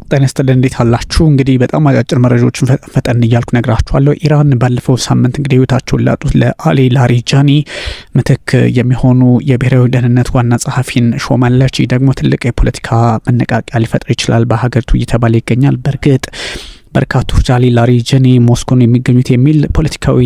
ጤና ይስጥልኝ እንዴት አላችሁ? እንግዲህ በጣም አጫጭር መረጃዎችን ፈጠን እያልኩ ነግራችኋለሁ። ኢራን ባለፈው ሳምንት እንግዲህ ህይወታቸውን ላጡት ለአሊ ላሪጃኒ ምትክ የሚሆኑ የብሔራዊ ደህንነት ዋና ጸሐፊን ሾማለች። ይህ ደግሞ ትልቅ የፖለቲካ መነቃቂያ ሊፈጥር ይችላል በሀገሪቱ እየተባለ ይገኛል። በእርግጥ በርካቶች አሊ ላሪጃኒ ሞስኮን የሚገኙት የሚል ፖለቲካዊ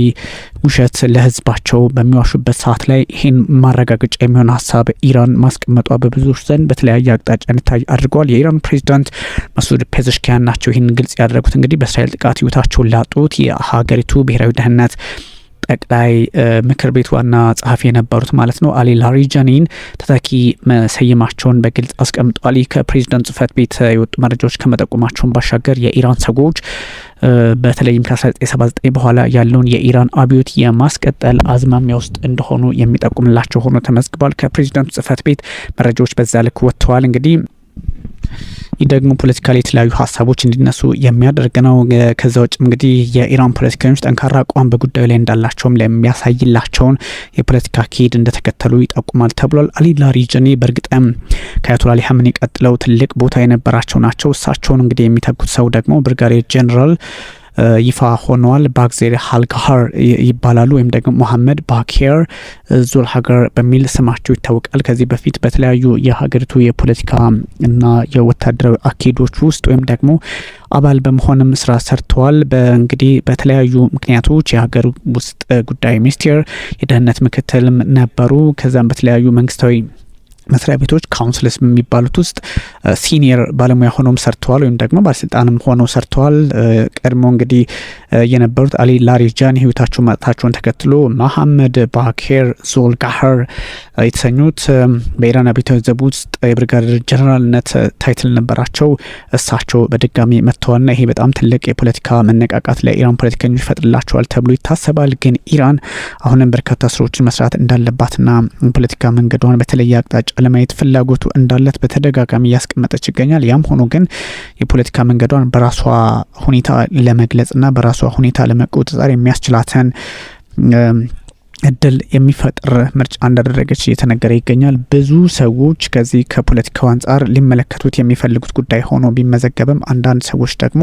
ውሸት ለህዝባቸው በሚዋሹበት ሰዓት ላይ ይህን ማረጋገጫ የሚሆን ሀሳብ ኢራን ማስቀመጧ በብዙዎች ዘንድ በተለያየ አቅጣጫ እንዲታይ አድርገዋል። የኢራን ፕሬዚዳንት መሱድ ፔዘሽኪያን ናቸው ይህን ግልጽ ያደረጉት። እንግዲህ በእስራኤል ጥቃት ህይወታቸውን ላጡት የሀገሪቱ ብሔራዊ ደህንነት ጠቅላይ ምክር ቤት ዋና ጸሐፊ የነበሩት ማለት ነው አሊ ላሪጃኒን ተተኪ መሰየማቸውን በግልጽ አስቀምጧል። ከፕሬዚዳንት ጽህፈት ቤት የወጡ መረጃዎች ከመጠቆማቸውን ባሻገር የኢራን ሰዎች በተለይም ከ1979 በኋላ ያለውን የኢራን አብዮት የማስቀጠል አዝማሚያ ውስጥ እንደሆኑ የሚጠቁምላቸው ሆኖ ተመዝግቧል። ከፕሬዚዳንቱ ጽህፈት ቤት መረጃዎች በዛ ልክ ወጥተዋል። እንግዲህ ይህ ደግሞ ፖለቲካ ላይ የተለያዩ ሀሳቦች እንዲነሱ የሚያደርግ ነው። ከዛ ውጭ እንግዲህ የኢራን ፖለቲከኞች ጠንካራ አቋም በጉዳዩ ላይ እንዳላቸውም ለሚያሳይላቸውን የፖለቲካ አካሄድ እንደተከተሉ ይጠቁማል ተብሏል። አሊ ላሪጃኒ በእርግጥም ከአያቶላ አሊ ሀመኒ ቀጥለው ትልቅ ቦታ የነበራቸው ናቸው። እሳቸውን እንግዲህ የሚተኩት ሰው ደግሞ ብርጋዴር ጄኔራል ይፋ ሆነዋል። ባግዜር ሃልጋሃር ይባላሉ ወይም ደግሞ መሐመድ ባኬር ዙልሀገር በሚል ስማቸው ይታወቃል። ከዚህ በፊት በተለያዩ የሀገሪቱ የፖለቲካ እና የወታደራዊ አካሄዶች ውስጥ ወይም ደግሞ አባል በመሆንም ስራ ሰርተዋል። በእንግዲህ በተለያዩ ምክንያቶች የሀገር ውስጥ ጉዳይ ሚኒስቴር የደህንነት ምክትልም ነበሩ። ከዛም በተለያዩ መንግስታዊ መስሪያ ቤቶች ካውንስልስ የሚባሉት ውስጥ ሲኒየር ባለሙያ ሆኖም ሰርተዋል ወይም ደግሞ ባለስልጣንም ሆነው ሰርተዋል። ቀድሞ እንግዲህ የነበሩት አሊ ላሪጃኒ ህይወታቸውን ማጣታቸውን ተከትሎ መሐመድ ባኬር ዙልጋሃር የተሰኙት በኢራን አብዮታዊ ዘብ ውስጥ የብርጋዴር ጀነራልነት ታይትል ነበራቸው። እሳቸው በድጋሚ መጥተዋልና ይሄ በጣም ትልቅ የፖለቲካ መነቃቃት ለኢራን ፖለቲከኞች ይፈጥርላቸዋል ተብሎ ይታሰባል። ግን ኢራን አሁንም በርካታ ስራዎችን መስራት እንዳለባትና ፖለቲካ መንገዷን በተለየ አቅጣጫ ለማየት ፍላጎቱ እንዳለት በተደጋጋሚ እያስቀመጠች ይገኛል። ያም ሆኖ ግን የፖለቲካ መንገዷን በራሷ ሁኔታ ለመግለጽና በራሷ ሁኔታ ለመቆጣጠር የሚያስችላትን እድል የሚፈጥር ምርጫ እንዳደረገች እየተነገረ ይገኛል። ብዙ ሰዎች ከዚህ ከፖለቲካው አንጻር ሊመለከቱት የሚፈልጉት ጉዳይ ሆኖ ቢመዘገብም አንዳንድ ሰዎች ደግሞ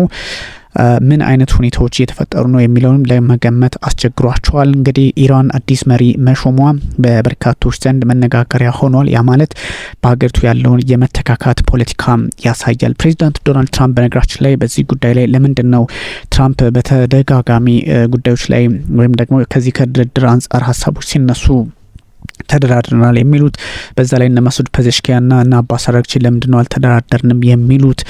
ምን አይነት ሁኔታዎች እየተፈጠሩ ነው የሚለውንም ለመገመት አስቸግሯቸዋል። እንግዲህ ኢራን አዲስ መሪ መሾሟ በበርካቶች ዘንድ መነጋገሪያ ሆኗል። ያ ማለት በሀገሪቱ ያለውን የመተካካት ፖለቲካ ያሳያል። ፕሬዚዳንት ዶናልድ ትራምፕ በነገራችን ላይ በዚህ ጉዳይ ላይ ለምንድን ነው ትራምፕ በተደጋጋሚ ጉዳዮች ላይ ወይም ደግሞ ከዚህ ከድርድር አንጻር ሀሳቦች ሲነሱ ተደራድረናል የሚሉት በዛ ላይ እነ መሱድ ፔዘሽኪያንና እና አባስ አራግቺ ለምንድነው አልተደራደርንም የሚሉት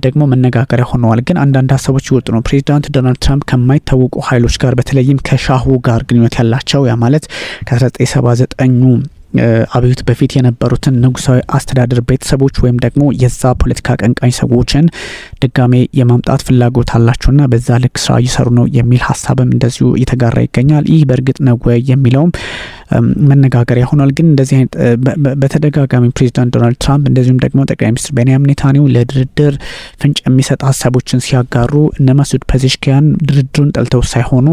ደግሞ መነጋገሪያ ሆነዋል። ግን አንዳንድ ሀሳቦች ይወጡ ነው። ፕሬዚዳንት ዶናልድ ትራምፕ ከማይታወቁ ኃይሎች ጋር በተለይም ከሻሁ ጋር ግንኙነት ያላቸው ያ ማለት ከ1979 አብዮት በፊት የነበሩትን ንጉሳዊ አስተዳደር ቤተሰቦች ወይም ደግሞ የዛ ፖለቲካ አቀንቃኝ ሰዎችን ድጋሜ የማምጣት ፍላጎት አላቸውና በዛ ልክ ስራ እየሰሩ ነው የሚል ሀሳብም እንደዚሁ እየተጋራ ይገኛል። ይህ በእርግጥ ነው ወይ የሚለውም መነጋገሪያ ሆኗል። ግን እንደዚህ አይነት በተደጋጋሚ ፕሬዚዳንት ዶናልድ ትራምፕ እንደዚሁም ደግሞ ጠቅላይ ሚኒስትር ቤንያሚን ኔታንያሁ ለድርድር ፍንጭ የሚሰጥ ሀሳቦችን ሲያጋሩ እነ መሱድ ፔዘሽኪያን ድርድሩን ጠልተው ሳይሆኑ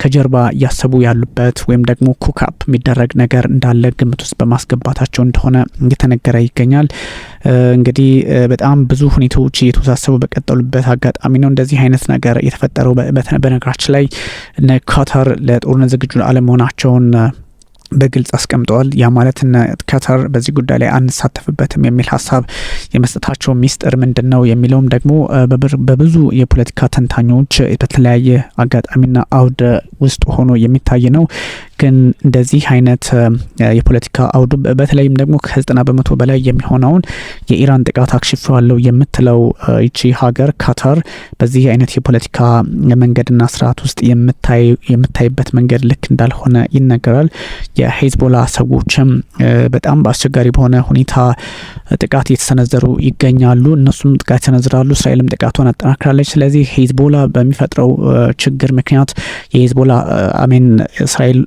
ከጀርባ እያሰቡ ያሉበት ወይም ደግሞ ኩካፕ የሚደረግ ነገር እንዳለ ግምት ውስጥ በማስገባታቸው እንደሆነ እየተነገረ ይገኛል። እንግዲህ በጣም ብዙ ሁኔታዎች እየተወሳሰቡ በቀጠሉበት አጋጣሚ ነው እንደዚህ አይነት ነገር የተፈጠረው። በነገራችን ላይ እነ ካታር ለጦርነት ዝግጁ አለመሆናቸውን በግልጽ አስቀምጠዋል። ያ ማለት ካታር በዚህ ጉዳይ ላይ አንሳተፍበትም የሚል ሀሳብ የመስጠታቸው ሚስጥር ምንድነው የሚለውም ደግሞ በብዙ የፖለቲካ ተንታኞች በተለያየ አጋጣሚና አውድ ውስጥ ሆኖ የሚታይ ነው። ግን እንደዚህ አይነት የፖለቲካ አውዱ በተለይም ደግሞ ከ90% በላይ የሚሆነውን የኢራን ጥቃት አክሽፈዋለሁ የምትለው ይቺ ሀገር ካታር በዚህ አይነት የፖለቲካ መንገድና ስርዓት ውስጥ የምታይበት መንገድ ልክ እንዳልሆነ ይነገራል። የሂዝቦላ ሰዎችም በጣም በአስቸጋሪ በሆነ ሁኔታ ጥቃት እየተሰነዘሩ ይገኛሉ። እነሱም ጥቃት ይሰነዝራሉ፣ እስራኤልም ጥቃቷን አጠናክራለች። ስለዚህ ሂዝቦላ በሚፈጥረው ችግር ምክንያት የሂዝቦላ እስራኤል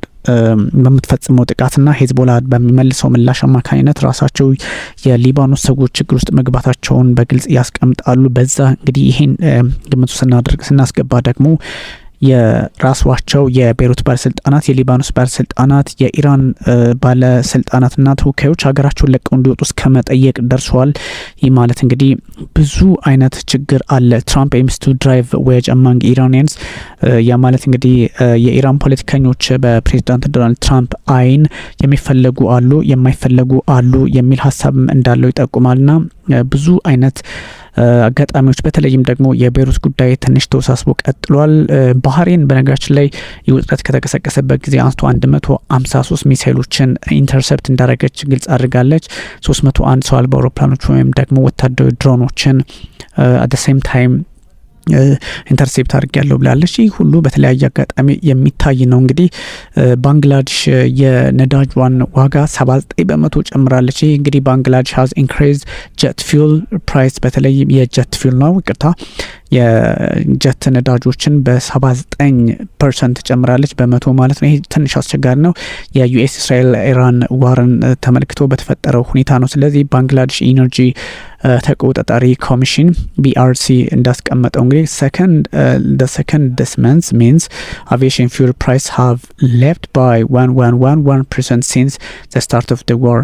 በምትፈጽመው ጥቃትና ሂዝቦላ በሚመልሰው ምላሽ አማካኝነት ራሳቸው የሊባኖስ ሰዎች ችግር ውስጥ መግባታቸውን በግልጽ ያስቀምጣሉ። በዛ እንግዲህ ይሄን ግምቱ ስናስገባ ደግሞ የራሷቸው የቤይሩት ባለስልጣናት፣ የሊባኖስ ባለስልጣናት፣ የኢራን ባለስልጣናትና ተወካዮች ሀገራቸውን ለቀው እንዲወጡ እስከ መጠየቅ ደርሰዋል። ይህ ማለት እንግዲህ ብዙ አይነት ችግር አለ። ትራምፕ ኤምስ ቱ ድራይቭ ዌጅ አማንግ ኢራኒያንስ። ያ ማለት እንግዲህ የኢራን ፖለቲከኞች በፕሬዚዳንት ዶናልድ ትራምፕ አይን የሚፈለጉ አሉ፣ የማይፈለጉ አሉ የሚል ሀሳብም እንዳለው ይጠቁማልና ብዙ አይነት አጋጣሚዎች በተለይም ደግሞ የቤይሩት ጉዳይ ትንሽ ተወሳስቦ ቀጥሏል። ባህሬን በነገራችን ላይ ውጥረት ከተቀሰቀሰበት ጊዜ አንስቶ 153 ሚሳይሎችን ኢንተርሰፕት እንዳደረገች ግልጽ አድርጋለች። 301 ሰው አልባ አውሮፕላኖች ወይም ደግሞ ወታደራዊ ድሮኖችን አት ሴም ታይም ኢንተርሴፕት አድርጊያለሁ ብላለች። ይህ ሁሉ በተለያየ አጋጣሚ የሚታይ ነው። እንግዲህ ባንግላዴሽ የነዳጇን ዋጋ 79% ጨምራለች። ይህ እንግዲህ ባንግላዴሽ ሃዝ ኢንክሪዝ ጀት ፊውል ፕራይስ፣ በተለይም የጀት ፊውል ነው ይቅርታ የጀት ነዳጆችን በ79% ጨምራለች፣ በመቶ ማለት ነው። ይሄ ትንሽ አስቸጋሪ ነው። የዩኤስ እስራኤል ኢራን ዋርን ተመልክቶ በተፈጠረው ሁኔታ ነው። ስለዚህ ባንግላዴሽ ኢነርጂ ተቆጣጣሪ ኮሚሽን BRC እንዳስቀመጠው እንግዲህ second this month means aviation fuel price have left by 1% since the start of the war።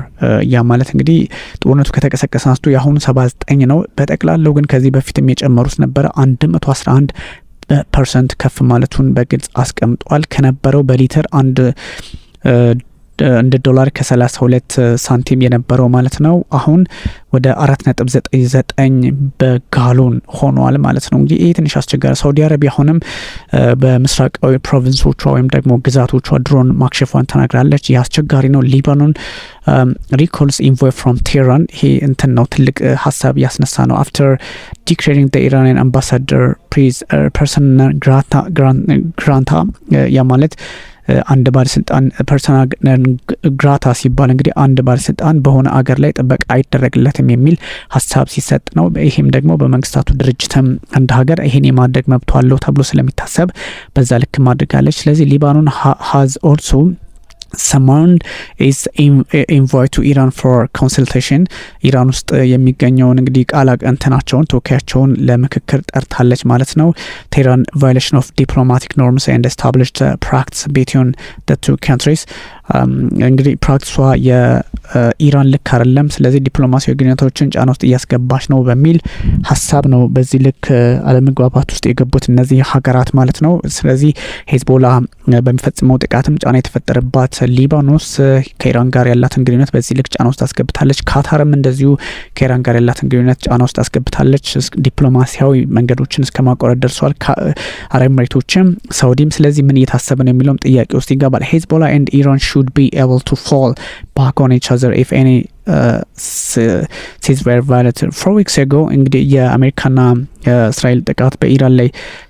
ያ ማለት እንግዲህ ጦርነቱ ከተቀሰቀሰ አንስቶ የአሁኑ 79 ነው። በጠቅላላው ግን ከዚህ በፊትም የጨመሩት ነበረ 111% ከፍ ማለቱን በግልጽ አስቀምጧል። ከነበረው በሊትር እንደ ዶላር ከ32 ሳንቲም የነበረው ማለት ነው አሁን ወደ 4.99 በጋሎን ሆኗል ማለት ነው። እንግዲህ ይህ ትንሽ አስቸጋሪ። ሳውዲ አረቢያ አሁንም በምስራቃዊ ፕሮቪንሶቿ ወይም ደግሞ ግዛቶቿ ድሮን ማክሸፏን ተናግራለች። ይህ አስቸጋሪ ነው። ሊባኖን ሪኮልስ ኢንቮይ ፍሮም ቴህራን። ይሄ እንትን ነው ትልቅ ሀሳብ ያስነሳ ነው። አፍተር ዲክሌሪንግ ዘ ኢራኒያን አምባሳደር ፐርሰናል ግራንታ ያ ማለት አንድ ባለስልጣን ፐርሰናል ግራታ ሲባል እንግዲህ አንድ ባለስልጣን በሆነ አገር ላይ ጥበቃ አይደረግለትም የሚል ሀሳብ ሲሰጥ ነው። ይሄም ደግሞ በመንግስታቱ ድርጅትም አንድ ሀገር ይሄን የማድረግ መብት አለው ተብሎ ስለሚታሰብ በዛ ልክ ማድረጋለች። ስለዚህ ሊባኖን ሃዝ ኦልሶ ሰማንድ ኢዝ ኢንቫይት ቱ ኢራን ፎር ኮንሰልቴሽን። ኢራን ውስጥ የሚገኘውን እንግዲህ ቃል አቀንተናቸውን ተወካያቸውን ለምክክር ጠርታለች ማለት ነው። ቴህራን ቫዮሌሽን ኦፍ ዲፕሎማቲክ ኖርምስ ኤንድ ኤስታብሊሽድ ፕራክቲስ ቢትዊን ዘ ቱ ካንትሪስ። እንግዲህ ፕራክቲሷ የኢራን ልክ አይደለም፣ ስለዚህ ዲፕሎማሲያዊ ግንኙነቶችን ጫና ውስጥ እያስገባች ነው በሚል ሀሳብ ነው በዚህ ልክ አለመግባባት ውስጥ የገቡት እነዚህ ሀገራት ማለት ነው። ስለዚህ ሄዝቦላ በሚፈጽመው ጥቃትም ጫና የተፈጠረባት ሊባኖስ ከኢራን ጋር ያላትን ግንኙነት በዚህ ልክ ጫና ውስጥ አስገብታለች። ካታርም እንደዚሁ ከኢራን ጋር ያላትን ግንኙነት ጫና ውስጥ አስገብታለች። ዲፕሎማሲያዊ መንገዶችን እስከ ማቋረጥ ደርሰዋል። አረብ ኤሚሬቶችም ሳውዲም። ስለዚህ ምን እየታሰበ ነው የሚለውም ጥያቄ ውስጥ ይገባል። ሄዝቦላ ኤንድ ኢራን should be able to fall back on each other if any ceasefire violated 4 weeks ago። እንግዲህ የአሜሪካና የእስራኤል ጥቃት በኢራን ላይ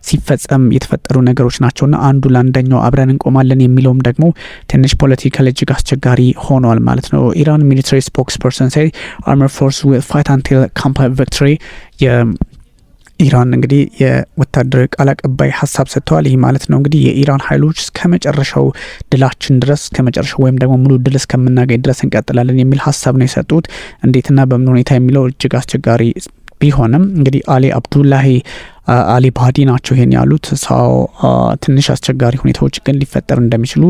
ሲፈጸም የተፈጠሩ ነገሮች ናቸውና አንዱ ለአንደኛው አብረን እንቆማለን የሚለውም ደግሞ ትንሽ ፖለቲካል እጅግ አስቸጋሪ ሆኗል ማለት ነው። ኢራን ሚሊታሪ ስፖክስፐርሰን say armed force will fight until complete victory። ኢራን እንግዲህ የወታደራዊ ቃል አቀባይ ሀሳብ ሰጥተዋል። ይህ ማለት ነው እንግዲህ የኢራን ኃይሎች እስከ መጨረሻው ድላችን ድረስ ከመጨረሻው ወይም ደግሞ ሙሉ ድል እስከምናገኝ ድረስ እንቀጥላለን የሚል ሀሳብ ነው የሰጡት። እንዴትና በምን ሁኔታ የሚለው እጅግ አስቸጋሪ ቢሆንም እንግዲህ አሊ አብዱላሂ አሊ ባዲ ናቸው ይሄን ያሉት። ሰው ትንሽ አስቸጋሪ ሁኔታዎች ግን ሊፈጠሩ እንደሚችሉ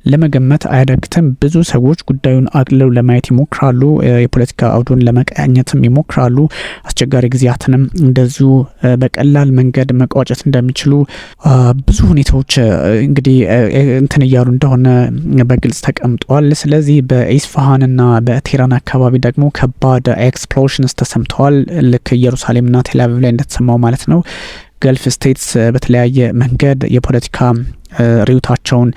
ለመገመት አያዳግትም። ብዙ ሰዎች ጉዳዩን አቅልለው ለማየት ይሞክራሉ፣ የፖለቲካ አውዱን ለመቃኘትም ይሞክራሉ። አስቸጋሪ ጊዜያትንም እንደዚሁ በቀላል መንገድ መቋጨት እንደሚችሉ ብዙ ሁኔታዎች እንግዲህ እንትን እያሉ እንደሆነ በግልጽ ተቀምጧል። ስለዚህ በኢስፋሃንና በቴህራን አካባቢ ደግሞ ከባድ ኤክስፕሎሽንስ ተሰምተዋል። ልክ ኢየሩሳሌምና ቴልአቪቭ ላይ እንደተሰማው ማለት ነው። ገልፍ ስቴትስ በተለያየ መንገድ የፖለቲካ ሪዩታቸውን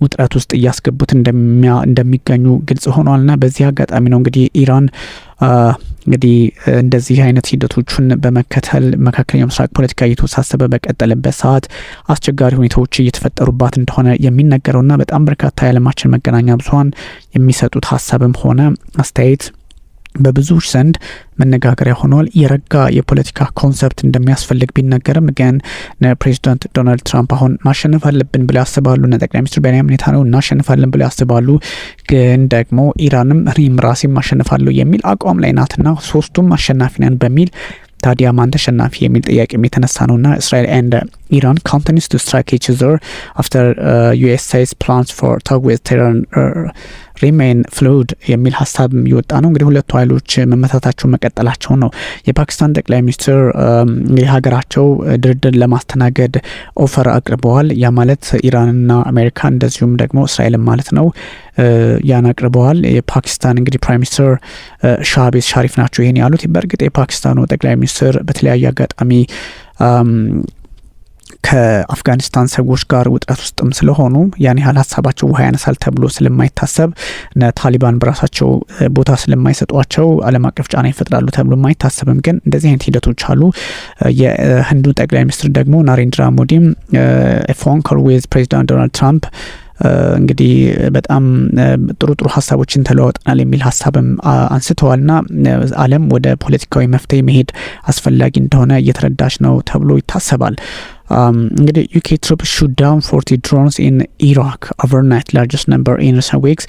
ውጥረት ውስጥ እያስገቡት እንደሚገኙ ግልጽ ሆኗልና በዚህ አጋጣሚ ነው እንግዲህ ኢራን እንግዲህ እንደዚህ አይነት ሂደቶችን በመከተል መካከለኛው ምስራቅ ፖለቲካ እየተወሳሰበ በቀጠለበት ሰዓት አስቸጋሪ ሁኔታዎች እየተፈጠሩባት እንደሆነ የሚነገረውና በጣም በርካታ የዓለማችን መገናኛ ብዙሃን የሚሰጡት ሀሳብም ሆነ አስተያየት በብዙዎች ዘንድ መነጋገሪያ ሆኗል። የረጋ የፖለቲካ ኮንሰፕት እንደሚያስፈልግ ቢነገርም ግን ፕሬዚዳንት ዶናልድ ትራምፕ አሁን ማሸነፍ አለብን ብለው ያስባሉ። ጠቅላይ ሚኒስትር ቤንያሚን ኔታንያሁ እናሸንፋለን ብለው ያስባሉ። ግን ደግሞ ኢራንም እኔም ራሴም ማሸነፋለሁ የሚል አቋም ላይ ናትና ሶስቱም አሸናፊ ነን በሚል ታዲያ ማን ተሸናፊ የሚል ጥያቄም የተነሳ ነውና እስራኤል ኤንድ Iran continues to strike each other after US says plans for talk with Tehran ሪሜን ፍሉድ የሚል ሀሳብ ይወጣ ነው። እንግዲህ ሁለቱ ኃይሎች መመታታቸው መቀጠላቸው ነው። የፓኪስታን ጠቅላይ ሚኒስትር ሀገራቸው ድርድር ለማስተናገድ ኦፈር አቅርበዋል። ያ ማለት ኢራንና አሜሪካ እንደዚሁም ደግሞ እስራኤል ማለት ነው። ያን አቅርበዋል። የፓኪስታን እንግዲህ ፕራይም ሚኒስትር ሻህቤዝ ሻሪፍ ናቸው ይሄን ያሉት። በእርግጥ የፓኪስታኑ ጠቅላይ ሚኒስትር በተለያየ አጋጣሚ ከአፍጋኒስታን ሰዎች ጋር ውጥረት ውስጥም ስለሆኑ ያን ያህል ሀሳባቸው ውሃ ያነሳል ተብሎ ስለማይታሰብ ታሊባን በራሳቸው ቦታ ስለማይሰጧቸው ዓለም አቀፍ ጫና ይፈጥራሉ ተብሎ የማይታሰብም። ግን እንደዚህ አይነት ሂደቶች አሉ። የህንዱ ጠቅላይ ሚኒስትር ደግሞ ናሬንድራ ሞዲም ፎን ኮል ዊዝ ፕሬዚዳንት ዶናልድ ትራምፕ እንግዲህ በጣም ጥሩ ሀሳቦችን ተለዋውጠናል የሚል ሀሳብም አንስተዋልና ዓለም ወደ ፖለቲካዊ መፍትሄ መሄድ አስፈላጊ እንደሆነ እየተረዳች ነው ተብሎ ይታሰባል። እንግዲህ ዩኬ ትሩፕስ ሹት ዳውን 40 drones in Iraq overnight, largest number in recent weeks።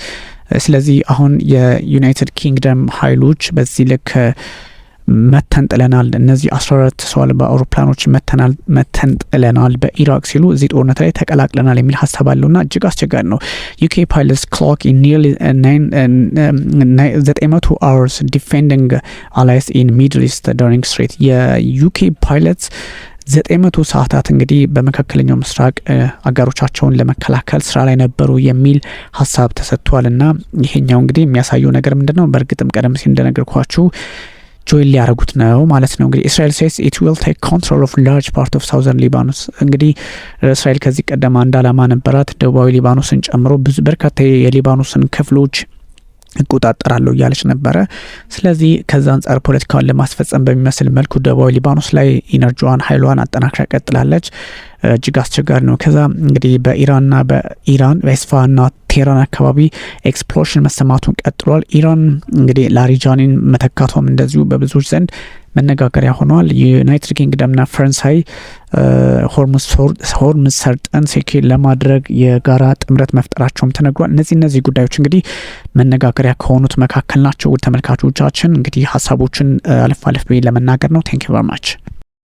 ስለዚህ አሁን የዩናይትድ ኪንግደም ኃይሎች በዚህ ልክ መተን ጥለናል፣ እነዚህ 14 ሰው አልባ አውሮፕላኖች መተን ጥለናል በኢራቅ ሲሉ እዚህ ጦርነት ላይ ተቀላቅለናል የሚል ሀሳብ አለውና እጅግ አስቸጋሪ ነው። ዩኬ ፓይለትስ ክሎክ ኢን ኒርሊ 900 hours defending allies in Middle East during Strait። የዩኬ ፓይለትስ 900 ሰዓታት እንግዲህ በመካከለኛው ምስራቅ አጋሮቻቸውን ለመከላከል ስራ ላይ ነበሩ የሚል ሀሳብ ተሰጥቷልና ይሄኛው እንግዲህ የሚያሳየው ነገር ምንድነው? በእርግጥም ቀደም ሲል እንደነገርኳችሁ ጆይን ሊያደርጉት ነው ማለት ነው። እንግዲህ እስራኤል says it will take control of large part of southern Lebanon። እንግዲህ እስራኤል ከዚህ ቀደም አንድ ዓላማ ነበራት፣ ደቡባዊ ሊባኖስን ጨምሮ ብዙ በርካታ የሊባኖስን ክፍሎች እቆጣጠራለሁ እያለች ነበረ። ስለዚህ ከዛ አንጻር ፖለቲካውን ለማስፈጸም በሚመስል መልኩ ደቡባዊ ሊባኖስ ላይ ኢነርጂዋን ኃይሏን አጠናክራ ቀጥላለች። እጅግ አስቸጋሪ ነው። ከዛ እንግዲህ በኢራን በኢስፋሃንና ቴህራን አካባቢ ኤክስፕሎሽን መሰማቱን ቀጥሏል። ኢራን እንግዲህ ላሪጃኒን መተካቷም እንደዚሁ በብዙዎች ዘንድ መነጋገሪያ ሆኗል። ዩናይትድ ኪንግደምና ፈረንሳይ ሆርሙዝ ሰርጥን ሴኪር ለማድረግ የጋራ ጥምረት መፍጠራቸውም ተነግሯል። እነዚህ ጉዳዮች እንግዲህ መነጋገሪያ ከሆኑት መካከል ናቸው። ውድ ተመልካቾቻችን እንግዲህ ሀሳቦችን አለፍ ብዬ ለመናገር ነው። ቴንክ ዩ ቨሪ ማች